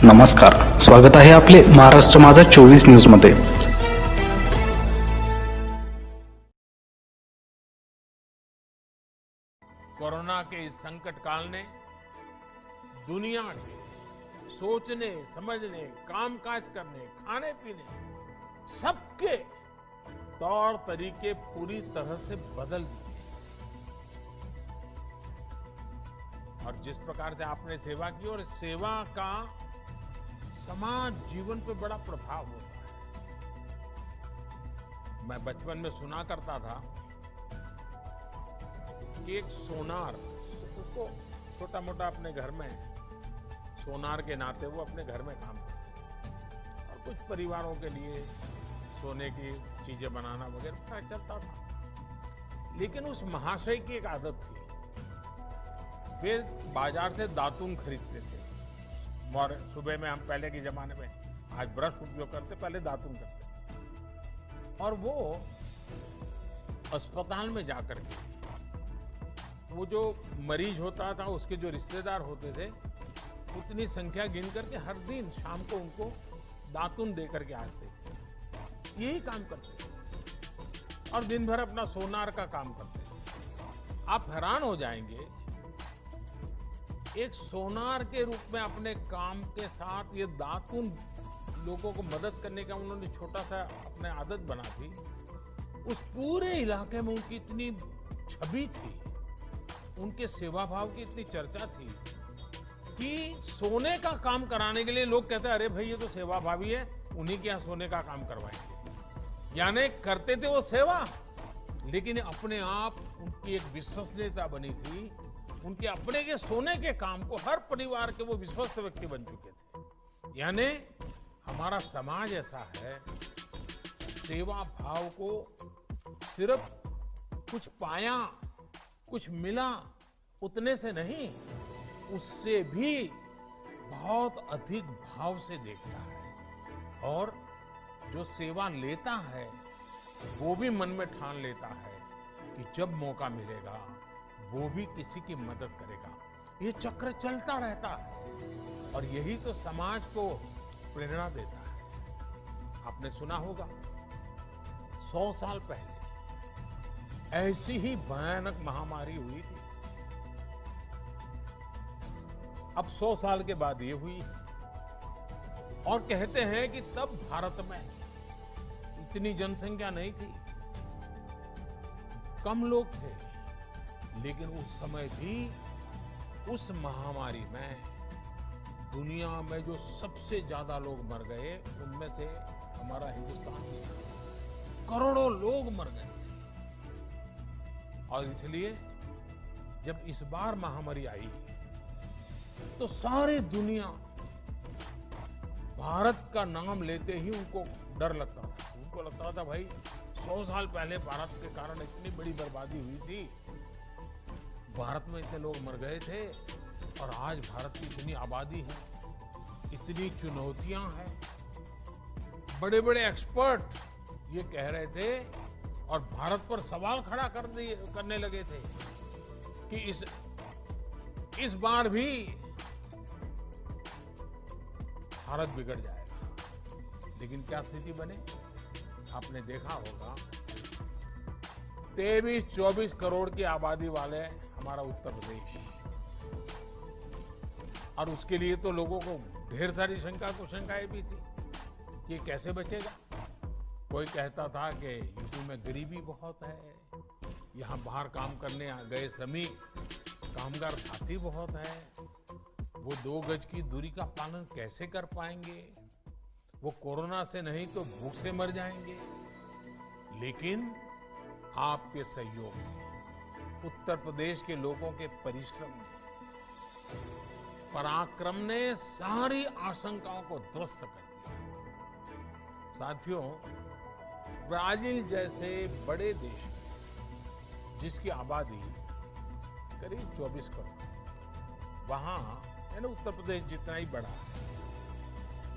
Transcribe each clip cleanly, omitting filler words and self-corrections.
नमस्कार, स्वागत आहे आपले महाराष्ट्र माझा 24 न्यूज मध्ये। कोरोना के इस संकट काल ने दुनिया के सोचने, समझने, कामकाज करने, खाने पीने सबके तौर तरीके पूरी तरह से बदल दिए। और जिस प्रकार से आपने सेवा की और सेवा का समाज जीवन पे बड़ा प्रभाव होता है। मैं बचपन में सुना करता था कि एक सोनार, उसको छोटा मोटा अपने घर में सोनार के नाते वो अपने घर में काम करते और कुछ परिवारों के लिए सोने की चीजें बनाना वगैरह चलता था। लेकिन उस महाशय की एक आदत थी, वे बाजार से दातुन खरीदते थे। और सुबह में हम पहले के जमाने में आज ब्रश उपयोग करते, पहले दातुन करते। और वो अस्पताल में जाकर के वो जो मरीज होता था उसके जो रिश्तेदार होते थे उतनी संख्या गिन करके हर दिन शाम को उनको दातुन दे करके आते थे। यही काम करते थे और दिन भर अपना सोनार का काम करते थे। आप हैरान हो जाएंगे, एक सोनार के रूप में अपने काम के साथ ये दातुन लोगों को मदद करने का उन्होंने छोटा सा अपने आदत बना थी। उस पूरे इलाके में उनकी इतनी छवि थी, उनके सेवा भाव की इतनी चर्चा थी कि सोने का काम कराने के लिए लोग कहते अरे भाई ये तो सेवा भावी है, उन्हीं के यहाँ सोने का काम करवाएंगे। यानी करते थे वो सेवा, लेकिन अपने आप उनकी एक विश्वसनीयता बनी थी। उनके अपने के सोने के काम को हर परिवार के वो विश्वस्त व्यक्ति बन चुके थे। यानी हमारा समाज ऐसा है, सेवा भाव को सिर्फ कुछ पाया, कुछ मिला उतने से नहीं, उससे भी बहुत अधिक भाव से देखता है। और जो सेवा लेता है वो भी मन में ठान लेता है कि जब मौका मिलेगा वो भी किसी की मदद करेगा। ये चक्र चलता रहता है और यही तो समाज को प्रेरणा देता है। आपने सुना होगा 100 साल पहले ऐसी ही भयानक महामारी हुई थी। अब 100 साल के बाद ये हुई और कहते हैं कि तब भारत में इतनी जनसंख्या नहीं थी, कम लोग थे, लेकिन उस समय भी उस महामारी में दुनिया में जो सबसे ज्यादा लोग मर गए उनमें से हमारा हिंदुस्तान भी था। करोड़ों लोग मर गए थे। और इसलिए जब इस बार महामारी आई तो सारी दुनिया भारत का नाम लेते ही उनको डर लगता था। उनको लगता था भाई 100 साल पहले भारत के कारण इतनी बड़ी बर्बादी हुई थी, भारत में इतने लोग मर गए थे और आज भारत की इतनी आबादी है, इतनी चुनौतियां हैं। बड़े बड़े एक्सपर्ट ये कह रहे थे और भारत पर सवाल खड़ा करने लगे थे कि इस बार भी भारत बिगड़ जाएगा। लेकिन क्या स्थिति बने, आपने देखा होगा 23-24 करोड़ की आबादी वाले हमारा उत्तर प्रदेश, और उसके लिए तो लोगों को ढेर सारी शंकाएं भी थी कि कैसे बचेगा। कोई कहता था कि यूपी में गरीबी बहुत है, यहाँ बाहर काम करने गए श्रमिक कामगार साथी बहुत है, वो 2 गज की दूरी का पालन कैसे कर पाएंगे, वो कोरोना से नहीं तो भूख से मर जाएंगे। लेकिन आपके सहयोग में, उत्तर प्रदेश के लोगों के परिश्रम ने, पराक्रम ने सारी आशंकाओं को ध्वस्त कर दिया। साथियों, ब्राजील जैसे बड़े देश में जिसकी आबादी करीब 24 करोड़, वहां यानी उत्तर प्रदेश जितना ही बड़ा है,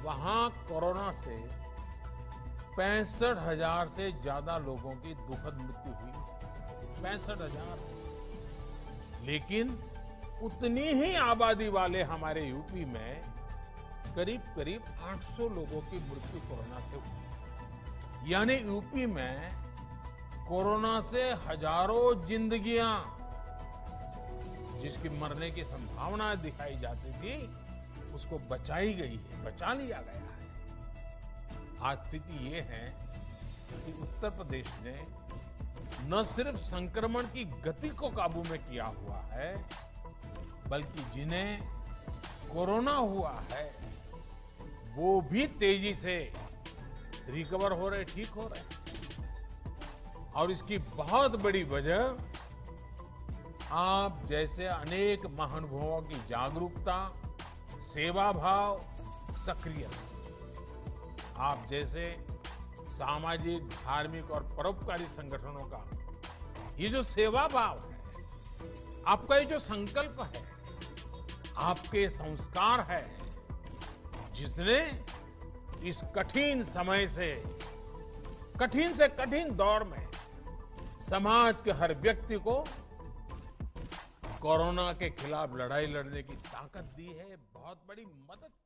वहां कोरोना से 65,000 से ज्यादा लोगों की दुखद मृत्यु हुई। 65,000। लेकिन उतनी ही आबादी वाले हमारे यूपी में करीब करीब 800 लोगों की मृत्यु कोरोना से हुई। यानी यूपी में कोरोना से हजारों जिंदगियां जिसकी मरने की संभावना दिखाई जाती थी, उसको बचाई गई है, बचा लिया गया है। आज स्थिति ये है कि उत्तर प्रदेश ने न सिर्फ संक्रमण की गति को काबू में किया हुआ है, बल्कि जिन्हें कोरोना हुआ है वो भी तेजी से रिकवर हो रहे, ठीक हो रहे। और इसकी बहुत बड़ी वजह आप जैसे अनेक महानुभावों की जागरूकता, सेवा भाव, सक्रियता, आप जैसे सामाजिक, धार्मिक और परोपकारी संगठनों का ये जो सेवा भाव है, आपका ये जो संकल्प है, आपके संस्कार है, जिसने इस कठिन समय से कठिन दौर में समाज के हर व्यक्ति को कोरोना के खिलाफ लड़ाई लड़ने की ताकत दी है, बहुत बड़ी मदद की।